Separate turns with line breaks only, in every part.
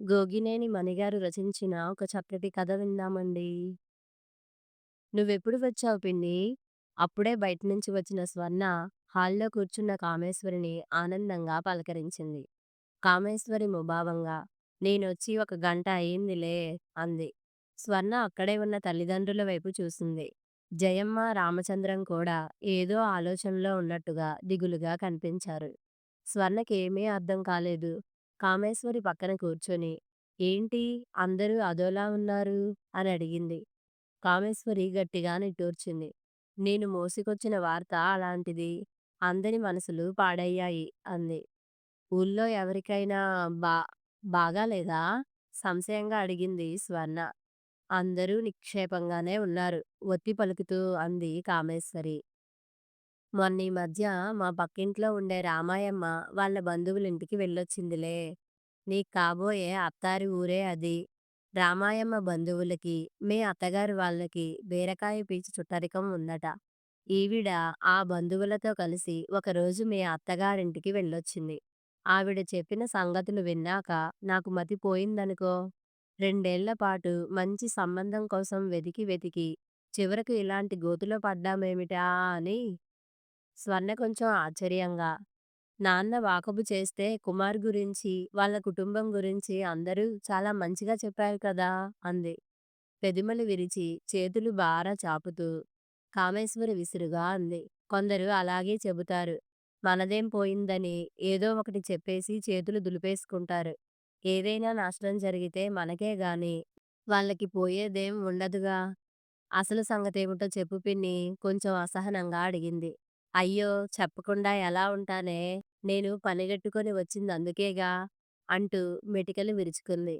గోగినేని మణిగారు రచించిన ఒక చక్కటి కథ విందామండి. "నువ్వెప్పుడు వచ్చావు పిన్నీ?" అప్పుడే బయట నుంచి వచ్చిన స్వర్ణ హాల్లో కూర్చున్న కామేశ్వరిని ఆనందంగా పలకరించింది. కామేశ్వరి ముభావంగా, "నేనొచ్చి ఒక గంట అయిందిలే" అంది. స్వర్ణ అక్కడే ఉన్న తల్లిదండ్రుల వైపు చూసింది. జయమ్మ, రామచంద్రం కూడా ఏదో ఆలోచనలో ఉన్నట్టుగా దిగులుగా కనిపించారు. స్వర్ణకేమీ అర్థం కాలేదు. కామేశ్వరి పక్కన కూర్చొని, "ఏంటి అందరూ అదోలా ఉన్నారు?" అని అడిగింది. కామేశ్వరి గట్టిగా నిట్టూర్చింది. "నేను మోసుకొచ్చిన వార్త అలాంటిది. అందరి మనసులు పాడయ్యాయి" అంది. "ఊళ్ళో ఎవరికైనా బా బాగాలేదా?" సంశయంగా అడిగింది స్వర్ణ. "అందరూ నిక్షేపంగానే ఉన్నారు" ఒత్తి పలుకుతూ అంది కామేశ్వరి. మొన్నీ మధ్య మా పక్కింట్లో ఉండే రామాయమ్మ వాళ్ళ బంధువులింటికి వెళ్ళొచ్చిందిలే. నీకు కాబోయే అత్తారి ఊరే అది. రామాయమ్మ బంధువులకి, మీ అత్తగారి వాళ్ళకి బీరకాయ పీచు చుట్టరికం ఉందట. ఈవిడ ఆ బంధువులతో కలిసి ఒకరోజు మీ అత్తగారింటికి వెళ్ళొచ్చింది. ఆవిడ చెప్పిన సంగతులు విన్నాక నాకు మతిపోయిందనుకో. 2 ఏళ్ల పాటు మంచి సంబంధం కోసం వెతికి వెతికి చివరకు ఇలాంటి గోతిలో పడ్డామేమిటా అని. స్వర్ణ కొంచెం ఆశ్చర్యంగా, నాన్న వాకబు చేస్తే కుమార్ గురించి, వాళ్ళ కుటుంబం గురించి అందరూ చాలా మంచిగా చెప్పారు కదా అంది. పెదిమలు విరిచి చేతులు బారా చాపుతూ కామేశ్వరి విసురుగా అంది. కొందరు అలాగే చెబుతారు. మనదేం పోయిందని ఏదో ఒకటి చెప్పేసి చేతులు దులిపేసుకుంటారు. ఏదైనా నష్టం జరిగితే మనకే గాని వాళ్ళకి పోయేదేం ఉండదుగా. అసలు సంగతేమిటో చెప్పు పిన్ని, కొంచెం అసహనంగా అడిగింది. అయ్యో చెప్పకుండా ఎలా ఉంటానే, నేను పనిగట్టుకొని వచ్చిందందుకేగా అంటూ మెటికలు విరుచుకుంది.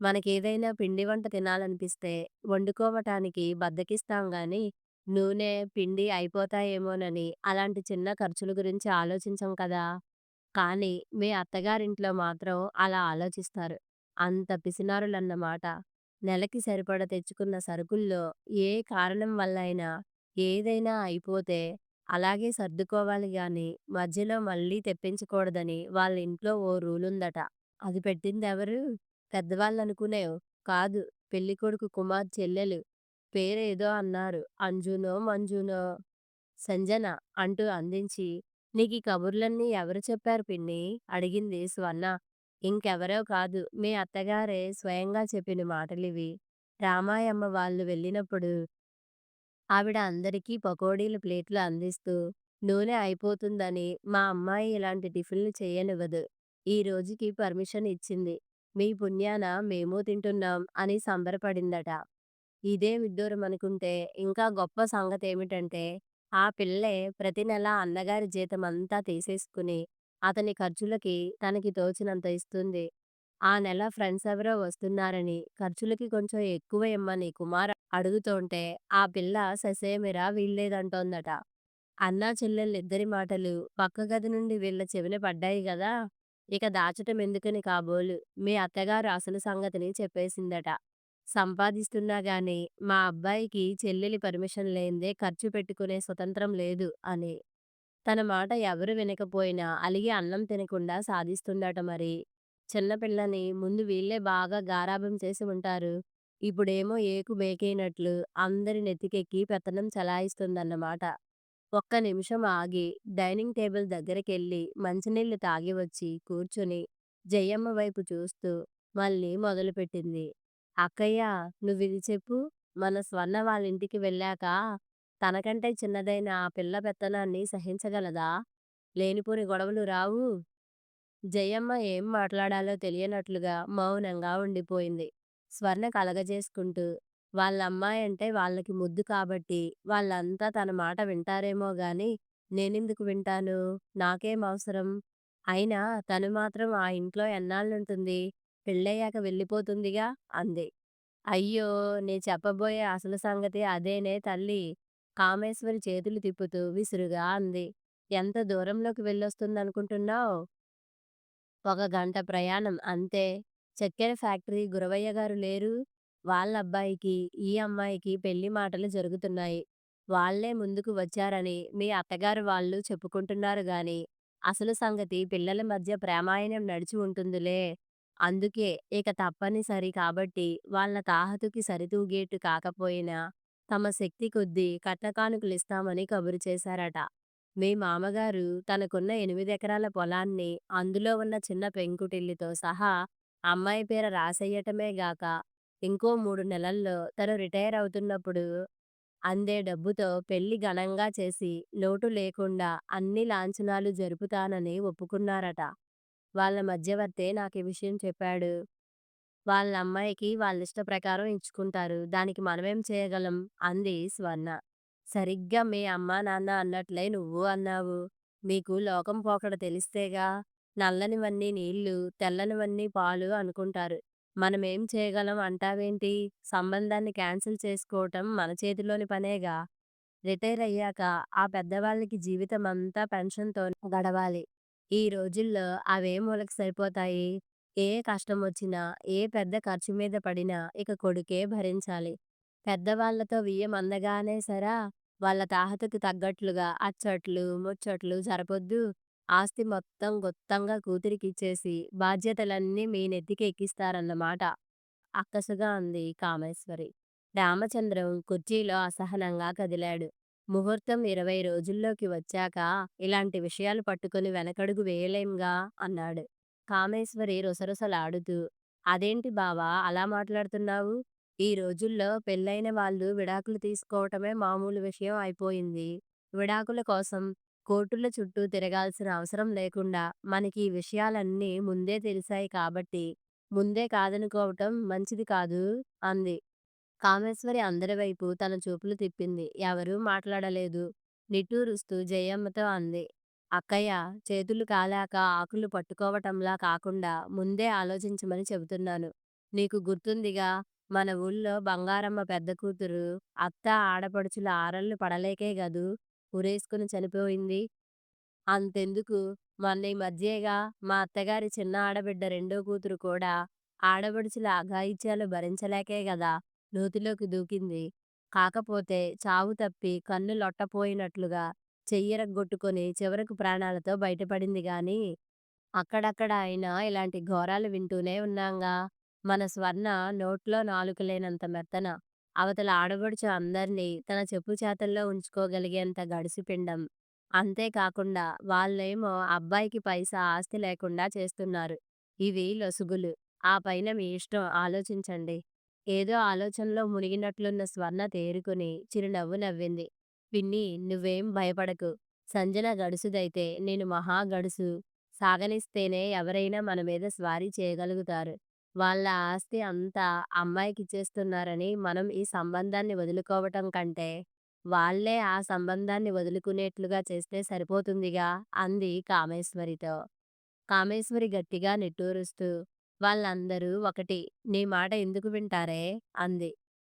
మనకేదైనా పిండి వంట తినాలనిపిస్తే వండుకోవటానికి బద్ధకిస్తాం గాని నూనె పిండి అయిపోతాయేమోనని అలాంటి చిన్న ఖర్చుల గురించి ఆలోచించం కదా. కానీ మీ అత్తగారింట్లో మాత్రం అలా ఆలోచిస్తారు. అంత పిసినారులన్నమాట. నెలకి సరిపడ తెచ్చుకున్న సరుకుల్లో ఏ కారణం వల్లైనా ఏదైనా అయిపోతే అలాగే సర్దుకోవాలి గాని మధ్యలో మళ్ళీ తెప్పించకూడదని వాళ్ళ ఇంట్లో ఓ రూలుందట. అది పెట్టిందెవరు? పెద్దవాళ్ళనుకునేవ్ కాదు. పెళ్ళికొడుకు కుమార్ చెల్లెలు. పేరేదో అన్నారు. అంజునో మంజునో. సంజన అంటూ అందించి, "నీకీ కబుర్లన్నీ ఎవరు చెప్పారు పిన్నీ?" అడిగింది స్వర్ణ. ఇంకెవరో కాదు, మీ అత్తగారే స్వయంగా చెప్పిన మాటలివి. రామాయమ్మ వాళ్ళు వెళ్ళినప్పుడు ఆవిడ అందరికీ పకోడీల ప్లేట్లు అందిస్తూ, "నూనె అయిపోతుందని మా అమ్మాయి ఇలాంటి టిఫిన్‌లు చెయ్యనివ్వదు. ఈ రోజుకి పర్మిషన్ ఇచ్చింది. మీ పుణ్యాన మేము తింటున్నాం" అని సంబరపడిందట. ఇదే విడ్డూరమనుకుంటే ఇంకా గొప్ప సంగతేమిటంటే, ఆ పిల్లే ప్రతి నెలా అన్నగారి జీతమంతా తీసేసుకుని, అతని ఖర్చులకి తనకి తోచినంత ఇస్తుంది. ఆ నెల ఫ్రెండ్స్ ఎవరో వస్తున్నారని ఖర్చులకి కొంచెం ఎక్కువ ఇమ్మని కుమార్ అడుగుతోంటే ఆ పిల్ల ససేమిరా వీల్లేదంటోందట. అన్నా చెల్లెళ్ళిద్దరి మాటలు పక్క గది నుండి వీళ్ళ చెవిన పడ్డాయి గదా. ఇక దాచటం ఎందుకని కాబోలు మీ అత్తగారు అసలు సంగతిని చెప్పేసిందట. సంపాదిస్తున్నా గాని మా అబ్బాయికి చెల్లెలి పర్మిషన్ లేందే ఖర్చు పెట్టుకునే స్వతంత్రం లేదు అని. తన మాట ఎవరు వినకపోయినా అలిగి అన్నం తినకుండా సాధిస్తుందట మరి. చిన్నపిల్లని ముందు వీళ్ళే బాగా గారాబం చేసి ఉంటారు. ఇప్పుడేమో ఏకు మేకేనట్లు అందరి నెత్తికెక్కి పెత్తనం చలాయిస్తుందన్నమాట. ఒక్క నిమిషం ఆగి డైనింగ్ టేబుల్ దగ్గరకెళ్ళి మంచినీళ్లు తాగి వచ్చి కూర్చుని జయమ్మ వైపు చూస్తూ మళ్ళీ మొదలుపెట్టింది. "అక్కయ్య, నువ్విది చెప్పు. మన స్వర్ణ వాళ్ళింటికి వెళ్ళాక తనకంటే చిన్నదైన ఆ పిల్ల పెత్తనాన్ని సహించగలదా? లేనిపోని గొడవలు రావు?" జయమ్మ ఏం మాట్లాడాలో తెలియనట్లుగా మౌనంగా ఉండిపోయింది. స్వర్ణ కలగజేసుకుంటూ, వాళ్ళమ్మాయంటే వాళ్ళకి ముద్దు కాబట్టి వాళ్ళంతా తన మాట వింటారేమో గాని నేనెందుకు వింటాను? నాకేం అవసరం? అయినా తను మాత్రం ఆ ఇంట్లో ఎన్నాళ్ళుంటుంది? పెళ్ళయ్యాక వెళ్ళిపోతుందిగా అంది. అయ్యో! నే చెప్పబోయే అసలు సంగతి అదేనే తల్లీ. కామేశ్వరి చేతులు తిప్పుతూ విసురుగా అంది. ఎంత దూరంలోకి వెళ్ళొస్తుందనుకుంటున్నావ్? ఒక గంట ప్రయాణం అంతే. చక్కెర ఫ్యాక్టరీ గురవయ్య గారు లేరు? వాళ్ళబ్బాయికి, ఈ అమ్మాయికి పెళ్లి మాటలు జరుగుతున్నాయి. వాళ్ళే ముందుకు వచ్చారని మీ అత్తగారు వాళ్ళు చెప్పుకుంటున్నారు గాని, అసలు సంగతి పిల్లల మధ్య ప్రేమాయణం నడిచి ఉంటుందిలే. అందుకే ఇక తప్పనిసరి కాబట్టి వాళ్ళ తాహతుకి సరితూగేట్టు కాకపోయినా తమ శక్తి కొద్దీ కట్నకానుకలిస్తామని కబురు చేశారట. మీ మామగారు తనకున్న 8 ఎకరాల పొలాన్ని అందులో ఉన్న చిన్న పెంకుటిల్లుతో సహా అమ్మాయి పేర రాసెయ్యటమే గాక ఇంకో 3 నెలల్లో తను రిటైర్ అవుతున్నప్పుడు అందే డబ్బుతో పెళ్లి ఘనంగా చేసి లోటు లేకుండా అన్ని లాంఛనాలు జరుపుతానని ఒప్పుకున్నారట. వాళ్ళ మధ్యవర్తే నాకీ విషయం చెప్పాడు. వాళ్ళమ్మాయికి వాళ్ళిష్ట ప్రకారం ఇచ్చుకుంటారు. దానికి మనమేం చేయగలం? అంది స్వర్ణ. సరిగ్గా మీ అమ్మా నాన్న అన్నట్లే నువ్వూ అన్నావు. మీకు లోకం పోకడ తెలిస్తేగా. నల్లనివన్నీ నీళ్ళు, తెల్లనివన్నీ పాలు అనుకుంటారు. మనమేం చేయగలం అంటావేంటి? సంబంధాన్ని క్యాన్సిల్ చేసుకోవటం మన చేతిలోని పనేగా. రిటైర్ అయ్యాక ఆ పెద్దవాళ్ళకి జీవితమంతా పెన్షన్‌తో గడవాలి. ఈ రోజుల్లో అవే మూలకి సరిపోతాయి. ఏ కష్టమొచ్చినా, ఏ పెద్ద ఖర్చు మీద పడినా ఇక కొడుకే భరించాలి. పెద్దవాళ్ళతో వియ్యమందగానే సరా, వాళ్ళ తాహతుకు తగ్గట్లుగా అచ్చట్లు, ముచ్చట్లు జరపొద్దూ. ఆస్తి మొత్తం గుత్తంగా కూతురికిచ్చేసి బాధ్యతలన్నీ మీ నెత్తికి ఎక్కిస్తారన్నమాట. అక్కసుగా అంది కామేశ్వరి. రామచంద్రం కుర్చీలో అసహనంగా కదిలాడు. ముహూర్తం 20 రోజుల్లోకి వచ్చాక ఇలాంటి విషయాలు పట్టుకుని వెనకడుగు వేయలేంగా అన్నాడు. కామేశ్వరి రుసరుసలాడుతూ, అదేంటి బావా అలా మాట్లాడుతున్నావు? ఈ రోజుల్లో పెళ్ళైన వాళ్ళు విడాకులు తీసుకోవటమే మామూలు విషయం అయిపోయింది. విడాకుల కోసం కోర్టుల చుట్టూ తిరగాల్సిన అవసరం లేకుండా మనకి ఈ విషయాలన్నీ ముందే తెలిసాయి కాబట్టి ముందే కాదనుకోవటం మంచిది కాదూ అంది. కామేశ్వరి అందరి వైపు తన చూపులు తిప్పింది. ఎవరూ మాట్లాడలేదు. నిట్టూరుస్తూ జయమ్మతో అంది. అక్కయ్య, చేతులు కాలాక ఆకులు పట్టుకోవటంలా కాకుండా ముందే ఆలోచించమని చెబుతున్నాను. నీకు గుర్తుందిగా, మన ఊళ్ళో బంగారమ్మ పెద్ద కూతురు అత్త ఆడపడుచుల ఆరళ్ళు పడలేకే గదూ ఉరేసుకుని చనిపోయింది. అంతెందుకు, మొన్న ఈ మధ్యేగా మా అత్తగారి చిన్న ఆడబిడ్డ రెండో కూతురు కూడా ఆడపడుచుల అఘాయిత్యాలు భరించలేకే గదా నూతిలోకి దూకింది. కాకపోతే చావు తప్పి కన్ను లొట్టపోయినట్లుగా చెయ్యిరగ్గొట్టుకొని చివరకు ప్రాణాలతో బయటపడింది గాని, అక్కడక్కడ అయినా ఇలాంటి ఘోరాలు వింటూనే ఉన్నాంగా. మన స్వర్ణ నోట్లో నాలుక లేనంత మెత్తన. అవతల ఆడపడుచు అందర్నీ తన చెప్పు చేతల్లో ఉంచుకోగలిగేంత గడిసిపిండం. అంతేకాకుండా వాళ్ళేమో అబ్బాయికి పైసా ఆస్తి లేకుండా చేస్తున్నారు. ఇవి లొసుగులు. ఆ పైన మీ ఇష్టం ఆలోచించండి. ఏదో ఆలోచనలో మునిగినట్లున్న స్వర్ణ తేరుకుని చిరునవ్వు నవ్వింది. పిన్నీ, నువ్వేం భయపడకు. సంజన గడుసుదైతే నేను మహా గడుసు. సాగనిస్తేనే ఎవరైనా మన మీద స్వారీ చేయగలుగుతారు. వాళ్ళ ఆస్తి అంతా అమ్మాయికిచ్చేస్తున్నారని మనం ఈ సంబంధాన్ని వదులుకోవటం కంటే వాళ్ళే ఆ సంబంధాన్ని వదులుకునేట్లుగా చేస్తే సరిపోతుందిగా అంది కామేశ్వరితో. కామేశ్వరి గట్టిగా నిట్టూరుస్తూ, వాళ్ళందరూ ఒకటి. నీ మాట ఎందుకు వింటారే అంది.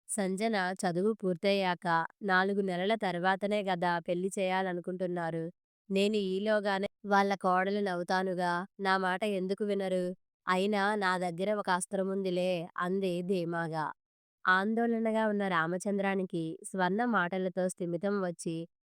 సంజన చదువు పూర్తయ్యాక 4 నెలల తర్వాతనే గదా పెళ్లి చేయాలనుకుంటున్నారు. నేను ఈలోగానే వాళ్ళ కోడలినవుతానుగా. నా మాట ఎందుకు వినరు? అయినా నా దగ్గర ఒక అస్త్రముందిలే అంది ధీమాగా. ఆందోళనగా ఉన్న రామచంద్రానికి స్వర్ణ మాటలతో స్థిమితం వచ్చి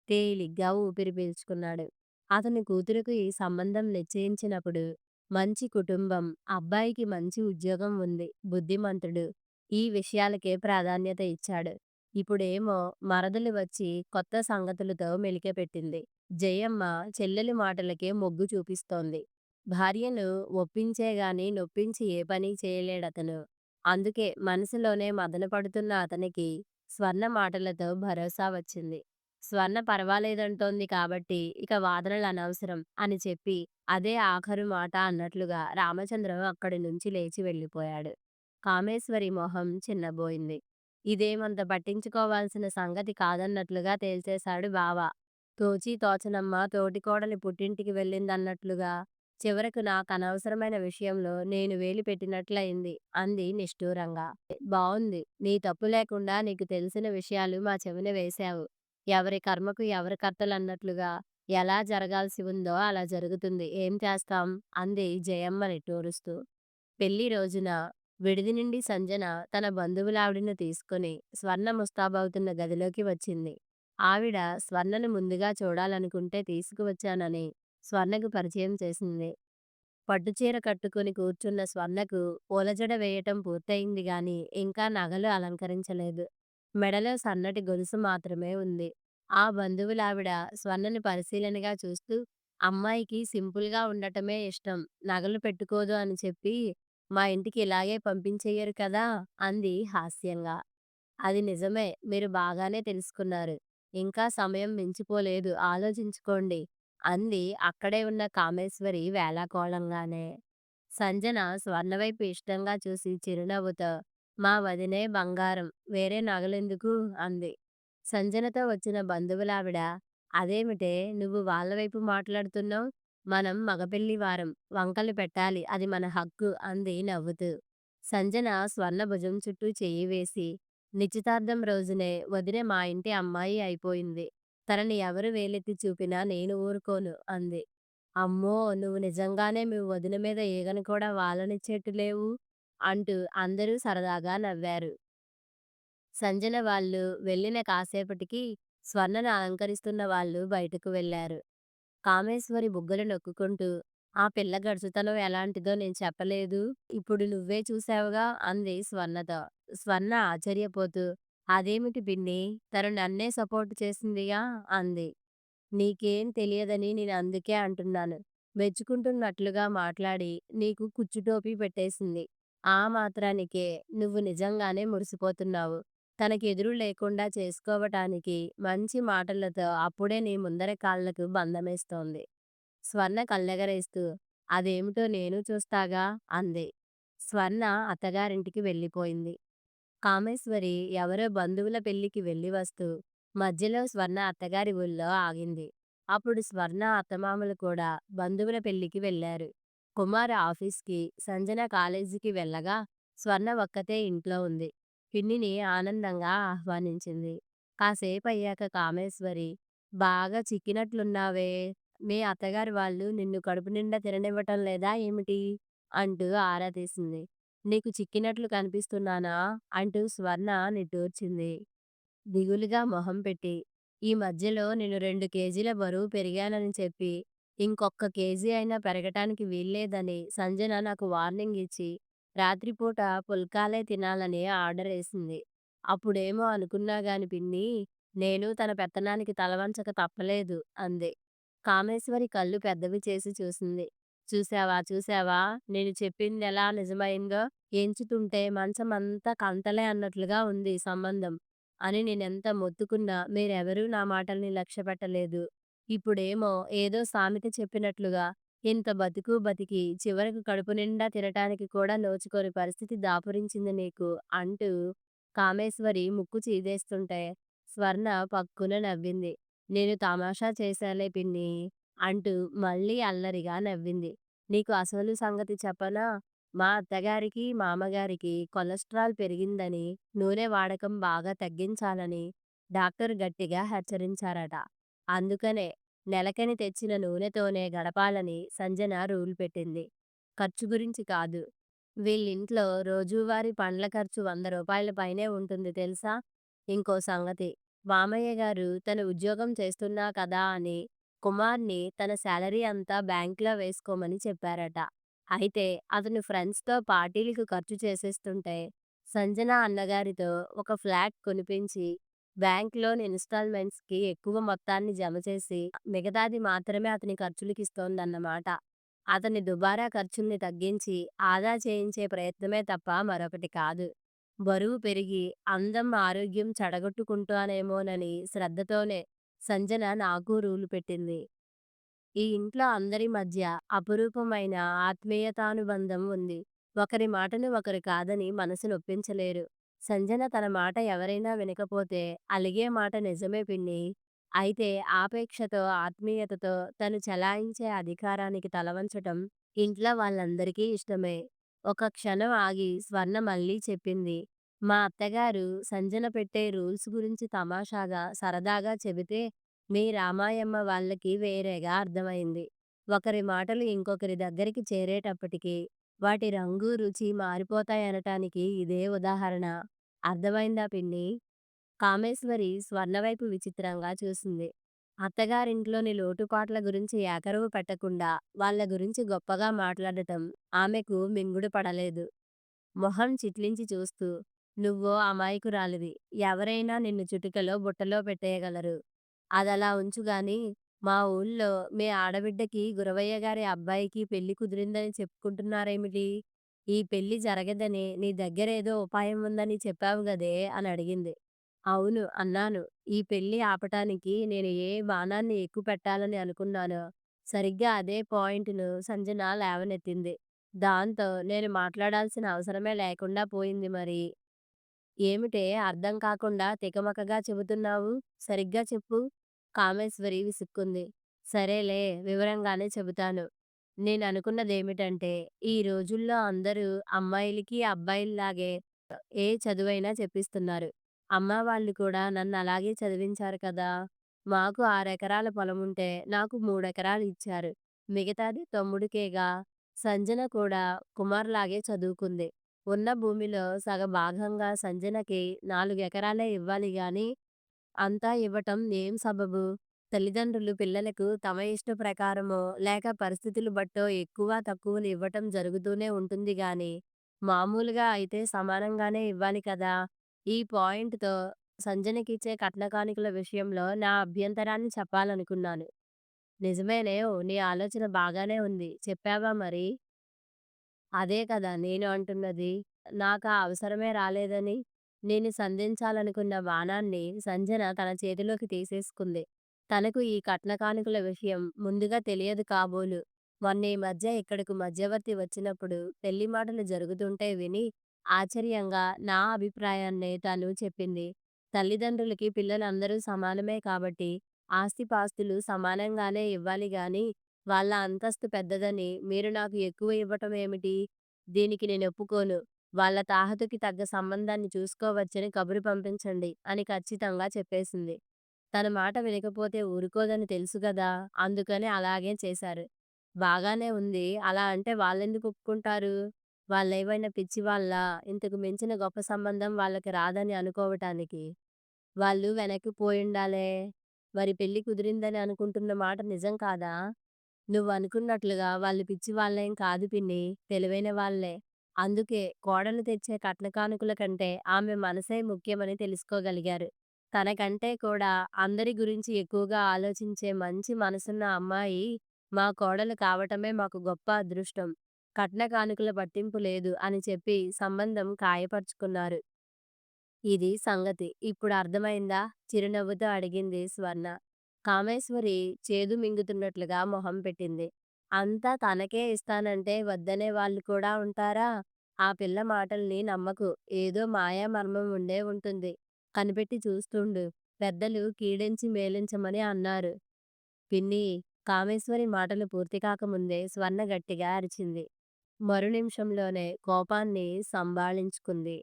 తేలిగ్గా ఊపిరి పీల్చుకున్నాడు. అతని కూతురుకు ఈ సంబంధం నిశ్చయించినప్పుడు మంచి కుటుంబం, అబ్బాయికి మంచి ఉద్యోగం ఉంది, బుద్ధిమంతుడు, ఈ విషయాలకే ప్రాధాన్యత ఇచ్చాడు. ఇప్పుడేమో మరదలు వచ్చి కొత్త సంగతులతో మెలికెపెట్టింది. జయమ్మ చెల్లెలి మాటలకే మొగ్గు చూపిస్తోంది. భార్యను ఒప్పించేగాని నొప్పించి ఏ పని చేయలేడతను. అందుకే మనసులోనే మదనపడుతున్న అతనికి స్వర్ణ మాటలతో భరోసా వచ్చింది. స్వర్ణ పర్వాలేదంటోంది కాబట్టి ఇక వాదనలు అనవసరం అని చెప్పి అదే ఆఖరు మాట అన్నట్లుగా రామచంద్రం అక్కడి నుంచి లేచి వెళ్ళిపోయాడు. కామేశ్వరి మొహం చిన్నబోయింది. ఇదేమంత పట్టించుకోవాల్సిన సంగతి కాదన్నట్లుగా తేల్చేశాడు బావ. తోచి తోచనమ్మ తోటికోడలి పుట్టింటికి వెళ్ళిందన్నట్లుగా చివరకు నాకనవసరమైన విషయంలో నేను వేలు పెట్టినట్లయింది అంది నిష్ఠూరంగా. బావుంది. నీ తప్పు లేకుండా నీకు తెలిసిన విషయాలు మా చెవిన వేశావు. ఎవరి కర్మకు ఎవరు కర్తలన్నట్లుగా ఎలా జరగాల్సి ఉందో అలా జరుగుతుంది. ఏం చేస్తాం అంది జయమ్మ నిట్టూరుస్తూ. పెళ్లి రోజున విడిది నుండి సంజన తన బంధువులావిడను తీసుకుని స్వర్ణ ముస్తాబవుతున్న గదిలోకి వచ్చింది. ఆవిడ స్వర్ణను ముందుగా చూడాలనుకుంటే తీసుకువచ్చానని స్వర్ణకు పరిచయం చేసింది. పట్టుచీర కట్టుకుని కూర్చున్న స్వర్ణకు పూలజడ వేయటం పూర్తయింది గాని ఇంకా నగలు అలంకరించలేదు. మెడలో సన్నటి గొలుసు మాత్రమే ఉంది. ఆ బంధువులావిడ స్వర్ణని పరిశీలనగా చూస్తూ, అమ్మాయికి సింపుల్‌గా ఉండటమే ఇష్టం. నగలు పెట్టుకోదు అని చెప్పి మా ఇంటికి ఇలాగే పంపించెయ్యరు కదా! అంది హాస్యంగా. అది నిజమే. మీరు బాగానే తెలుసుకున్నారు. ఇంకా సమయం మించిపోలేదు ఆలోచించుకోండి అంది అక్కడే ఉన్న కామేశ్వరి వేళాకోళంగానే. సంజన స్వర్ణ వైపు ఇష్టంగా చూసి చిరునవ్వుతో మా వదినే బంగారం వేరే నగలెందుకు అంది. సంజనతో వచ్చిన బంధువులావిడ అదేమిటే నువ్వు వాళ్ళ వైపు మాట్లాడుతున్నావు, మనం మగపెళ్లి వారం వంకలు పెట్టాలి అది మన హక్కు అంది నవ్వుతూ. సంజన స్వర్ణ భుజం చుట్టూ చెయ్యి వేసి నిశ్చితార్థం రోజునే వదిన మా ఇంటి అమ్మాయి అయిపోయింది. తనని ఎవరు వేలెత్తి చూపినా నేను ఊరుకోను అంది. అమ్మో! నువ్వు నిజంగానే మీ వదిన మీద ఈగను కూడా వాలనిచ్చేట్టు లేవు అంటూ అందరూ సరదాగా నవ్వారు. సంజన వాళ్ళు వెళ్ళిన కాసేపటికి స్వర్ణను అలంకరిస్తున్న వాళ్ళు బయటకు వెళ్లారు. కామేశ్వరి బుగ్గలు నొక్కుకుంటూ, "ఆ పిల్ల గడుసుతనం ఎలాంటిదో నేను చెప్పలేదు. ఇప్పుడు నువ్వే చూశావుగా" అంది స్వర్ణతో. స్వర్ణ ఆశ్చర్యపోతూ, "అదేమిటి పిన్నీ? తను నన్నే సపోర్ట్ చేసిందిగా" అంది. "నీకేం తెలియదని నేనందుకే అంటున్నాను. మెచ్చుకుంటున్నట్లుగా మాట్లాడి నీకు కుచ్చుటోపీ పెట్టేసింది. ఆ మాత్రానికే నువ్వు నిజంగానే మురిసిపోతున్నావు. తనకెదురు లేకుండా చేసుకోవటానికి మంచి మాటలతో అప్పుడే నీ ముందర కాళ్ళకు బంధమేస్తోంది." స్వర్ణ కళ్ళెగరేస్తూ, "అదేమిటో నేను చూస్తాగా" అంది. స్వర్ణ అత్తగారింటికి వెళ్ళిపోయింది. కామేశ్వరి ఎవరో బంధువుల పెళ్ళికి వెళ్ళి వస్తూ మధ్యలో స్వర్ణ అత్తగారి ఊళ్ళో ఆగింది. అప్పుడు స్వర్ణ అత్తమామలు కూడా బంధువుల పెళ్ళికి వెళ్ళారు. కుమార్ ఆఫీస్కి, సంజన కాలేజీకి వెళ్ళగా స్వర్ణ ఒక్కతే ఇంట్లో ఉంది. పిన్నిని ఆనందంగా ఆహ్వానించింది. కాసేపయ్యాక కామేశ్వరి, "బాగా చిక్కినట్లున్నావే, మీ అత్తగారి వాళ్ళు నిన్ను కడుపు నిండా తిననివ్వటం లేదా ఏమిటి?" అంటూ ఆరా తీసింది. "నీకు చిక్కినట్లు కనిపిస్తున్నానా?" అంటూ స్వర్ణ నిట్టూర్చింది దిగులుగా మొహం పెట్టి. "ఈ మధ్యలో నేను 2 కేజీల బరువు పెరిగానని చెప్పి, ఇంకొక్క కేజీ అయినా పెరగటానికి వీల్లేదని సంజన నాకు వార్నింగ్ ఇచ్చి, రాత్రిపూట పుల్కాలే తినాలని ఆర్డరేసింది. అప్పుడేమో అనుకున్నా గాని పిన్నీ, నేను తన పెత్తనానికి తలవంచక తప్పలేదు" అంది. కామేశ్వరి కళ్ళు పెద్దవి చేసి చూసింది. "చూశావా చూశావా, నేను చెప్పిందెలా నిజమయిందో? ఎంచుతుంటే మంచమంతా కంతలే అన్నట్లుగా ఉంది ఈ సంబంధం అని నేనెంత మొత్తుకున్నా మీరెవరూ నా మాటల్ని లక్ష్యపెట్టలేదు. ఇప్పుడేమో ఏదో సామెత చెప్పినట్లుగా ఇంత బతుకు బతికి చివరకు కడుపు నిండా తినటానికి కూడా నోచుకోని పరిస్థితి దాపురించింది నీకు" అంటూ కామేశ్వరి ముక్కు చీదేస్తుంటే స్వర్ణ పక్కున నవ్వింది. "నేను తమాషా చేశాలే పిన్నీ" అంటూ మళ్ళీ అల్లరిగా నవ్వింది. "నీకు అసలు సంగతి చెప్పనా? మా అత్తగారికి, మామగారికి కొలెస్ట్రాల్ పెరిగిందని, నూనె వాడకం బాగా తగ్గించాలని డాక్టర్ గట్టిగా హెచ్చరించారట. అందుకనే నెలకని తెచ్చిన నూనెతోనే గడపాలని సంజన రూల్ పెట్టింది. ఖర్చు గురించి కాదు. వీళ్ళింట్లో రోజువారీ పండ్ల ఖర్చు రూ. 100 పైనే ఉంటుంది తెలుసా? ఇంకో సంగతి, మామయ్య గారు తను ఉద్యోగం చేస్తున్నా కదా అని కుమార్‌ని తన శాలరీ అంతా బ్యాంక్‌లో వేసుకోమని చెప్పారట. అయితే అతను ఫ్రెండ్స్‌తో పార్టీలకు ఖర్చు చేసేస్తుంటే సంజన అన్నగారితో ఒక ఫ్లాట్ కొనిపించి బ్యాంక్ లోన్ ఇన్‌స్టాల్‌మెంట్స్‌కి ఎక్కువ మొత్తాన్ని జమ చేసి మిగతాది మాత్రమే అతని ఖర్చులకిస్తోందన్నమాట. అతని దుబారా ఖర్చుల్ని తగ్గించి ఆదా చేయించే ప్రయత్నమే తప్ప మరొకటి కాదు. బరువు పెరిగి అందం, ఆరోగ్యం చెడగొట్టుకుంటానేమోనని శ్రద్ధతోనే సంజన నాకు రూలు పెట్టింది. ఈ ఇంట్లో అందరి మధ్య అపురూపమైన ఆత్మీయతానుబంధం ఉంది. ఒకరి మాటను ఒకరు కాదని మనసు నొప్పించలేరు. సంజన తన మాట ఎవరైనా వినకపోతే అలిగే మాట నిజమే పిన్ని. అయితే ఆపేక్షతో, ఆత్మీయతతో తను చెలాయించే అధికారానికి తలవంచటం ఇంట్లో వాళ్ళందరికీ ఇష్టమే. ఒక క్షణం ఆగి స్వర్ణ మళ్ళీ చెప్పింది. మా అత్తగారు సంజన పెట్టే రూల్స్ గురించి తమాషాగా, సరదాగా చెబితే మీ రామాయమ్మ వాళ్ళకి వేరేగా అర్థమైంది. ఒకరి మాటలు ఇంకొకరి దగ్గరికి చేరేటప్పటికి వాటి రంగు, రుచి మారిపోతాయనటానికి ఇదే ఉదాహరణ. అర్థమైందా పిన్నీ? కామేశ్వరి స్వర్ణ వైపు విచిత్రంగా చూసింది. అత్తగారింట్లోని లోటుపాట్ల గురించి ఏకరువు పెట్టకుండా వాళ్ళ గురించి గొప్పగా మాట్లాడటం ఆమెకు మింగుడు పడలేదు. మొహం చిట్లించి చూస్తూ, "నువ్వో అమాయకురాలివి. ఎవరైనా నిన్ను చిటికెలో బుట్టలో పెట్టేయగలరు. అదలా ఉంచుగాని, మా ఊళ్ళో మీ ఆడబిడ్డకి గురవయ్య గారి అబ్బాయికి పెళ్లి కుదిరిందని చెప్పుకుంటున్నారేమిటి? ఈ పెళ్లి జరగదని నీ దగ్గరేదో ఉపాయం ఉందని చెప్పావు గదే" అని అడిగింది. "అవును" అన్నాను. "ఈ పెళ్లి ఆపటానికి నేను ఏ బాణాన్ని ఎక్కుపెట్టాలని అనుకున్నానో, సరిగ్గా అదే పాయింట్‌ను సంజన లేవనెత్తింది. దాంతో నేను మాట్లాడాల్సిన అవసరమే లేకుండా పోయింది మరి. ఏమిటే అర్థం కాకుండా తికమకగా చెబుతున్నావు? సరిగ్గా చెప్పు" కామేశ్వరి విసుక్కుంది. "సరేలే వివరంగానే చెబుతాను. నేననుకున్నదేమిటంటే, ఈ రోజుల్లో అందరూ అమ్మాయిలకి అబ్బాయిల్లాగే ఏ చదువైనా చెప్పిస్తున్నారు. అమ్మ వాళ్ళు కూడా నన్నలాగే చదివించారు కదా! మాకు 6 ఎకరాల పొలముంటే నాకు 3 ఎకరాలు ఇచ్చారు. మిగతాది తమ్ముడికేగా." సంజన కూడా కుమార్‌లాగే చదువుకుంది. ఉన్న భూమిలో సగభాగంగా సంజనకి 4 ఎకరాలే ఇవ్వాలి గాని, అంతా ఇవ్వటం ఏం సబబు? తల్లిదండ్రులు పిల్లలకు తమ ఇష్ట ప్రకారమో, లేక పరిస్థితులు బట్టో ఎక్కువ, తక్కువలు ఇవ్వటం జరుగుతూనే ఉంటుంది గాని, మామూలుగా అయితే సమానంగానే ఇవ్వాలి కదా! ఈ పాయింట్‌తో సంజనకిచ్చే కట్న కానుకల విషయంలో నా అభ్యంతరాన్ని చెప్పాలనుకున్నాను. నిజమేనే నీ ఆలోచన బాగానే ఉంది. చెప్పావా మరి? అదే కదా నేను అంటున్నది. నాకా అవసరమే రాలేదని. నేను సంధించాలనుకున్న బాణాన్ని సంజన తన చేతిలోకి తీసేసుకుంది. తనకు ఈ కట్న కానుకల విషయం ముందుగా తెలియదు కాబోలు. మొన్న ఈ మధ్య ఇక్కడకు మధ్యవర్తి వచ్చినప్పుడు పెళ్లి మాటలు జరుగుతుంటే విని ఆశ్చర్యంగా నా అభిప్రాయాన్నే తను చెప్పింది. తల్లిదండ్రులకి పిల్లలందరూ సమానమే కాబట్టి ఆస్తిపాస్తులు సమానంగానే ఇవ్వాలి గాని వాళ్ళ అంతస్తు పెద్దదని మీరు నాకు ఎక్కువ ఇవ్వటం ఏమిటి? దీనికి నేనొప్పుకోను. వాళ్ళ తాహతుకి తగ్గ సంబంధాన్ని చూసుకోవచ్చని కబురు పంపించండి అని ఖచ్చితంగా చెప్పేసింది. తన మాట వినకపోతే ఊరుకోదని తెలుసు గదా! అందుకని అలాగే చేశారు. బాగానే ఉంది. అలా అంటే వాళ్ళెందుకు ఒప్పుకుంటారు? వాళ్ళేమైనా పిచ్చివాళ్ళా? ఇంతకు మించిన గొప్ప సంబంధం వాళ్ళకి రాదని అనుకోవటానికి. వాళ్ళు వెనక్కి పోయుండాలే. మరి పెళ్లి కుదిరిందని అనుకుంటున్న మాట నిజం కాదా? నువ్వనుకున్నట్లుగా వాళ్ళు పిచ్చివాళ్ళేం కాదు పిన్ని. తెలివైన వాళ్ళే. అందుకే కోడలు తెచ్చే కట్న కానుకల కంటే ఆమె మనసే ముఖ్యమని తెలుసుకోగలిగారు. తనకంటే కూడా అందరి గురించి ఎక్కువగా ఆలోచించే మంచి మనసున్న అమ్మాయి మా కోడలు కావటమే మాకు గొప్ప అదృష్టం. కట్న కానుకల పట్టింపు లేదు అని చెప్పి సంబంధం ఖాయపరుచుకున్నారు. ఇది సంగతి. ఇప్పుడు అర్థమైందా? చిరునవ్వుతో అడిగింది స్వర్ణ. కామేశ్వరి చేదు మింగుతున్నట్లుగా మొహం పెట్టింది. అంతా తనకే ఇస్తానంటే వద్దనే వాళ్ళు కూడా ఉంటారా? ఆ పిల్ల మాటల్ని నమ్మకు. ఏదో మాయా మర్మం ఉండే ఉంటుంది. కనిపెట్టి చూస్తుండు. పెద్దలు కీడెంచి మేలించమని అన్నారు. పిన్నీ! కామేశ్వరి మాటలు పూర్తి కాకముందే స్వర్ణ గట్టిగా అరిచింది. మరు నిమిషంలోనే కోపాన్ని సంభాళించుకుంది.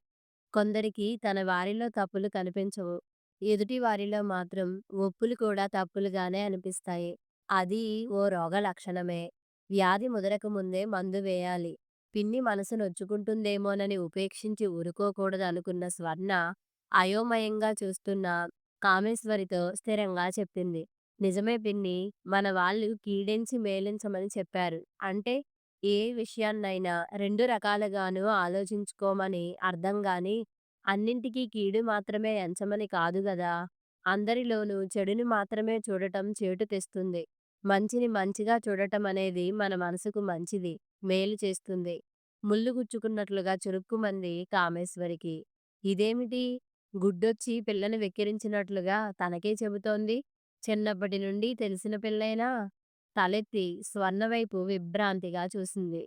కొందరికి తన వారిలో తప్పులు కనిపించవు. ఎదుటి వారిలో మాత్రం ఒప్పులు కూడా తప్పులుగానే అనిపిస్తాయి. అది ఓ రోగ లక్షణమే. వ్యాధి ముదరక ముందే మందు వేయాలి. పిన్ని మనసు నొచ్చుకుంటుందేమోనని ఉపేక్షించి ఊరుకోకూడదనుకున్న స్వర్ణ అయోమయంగా చూస్తున్న కామేశ్వరితో స్థిరంగా చెప్పింది. నిజమే పిన్ని. మన వాళ్ళు కీడెంచి మేలించమని చెప్పారు. అంటే ఏ విషయాన్నైనా 2 రకాలుగాను ఆలోచించుకోమని అర్థం గాని, అన్నింటికీ కీడు మాత్రమే ఎంచమని కాదు గదా! అందరిలోనూ చెడుని మాత్రమే చూడటం చేటు తెస్తుంది. మంచిని మంచిగా చూడటమనేది మన మనసుకు మంచిది, మేలు చేస్తుంది. ముల్లు గుచ్చుకున్నట్లుగా చురుక్కుమంది కామేశ్వరికి. ఇదేమిటి? గుడ్డొచ్చి పిల్లని వెక్కిరించినట్లుగా తనకే చెబుతోంది. చిన్నప్పటి నుండి తెలిసిన పిల్లేనా? తలెత్తి స్వర్ణ వైపు విభ్రాంతిగా చూసింది.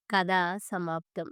కథ సమాప్తం.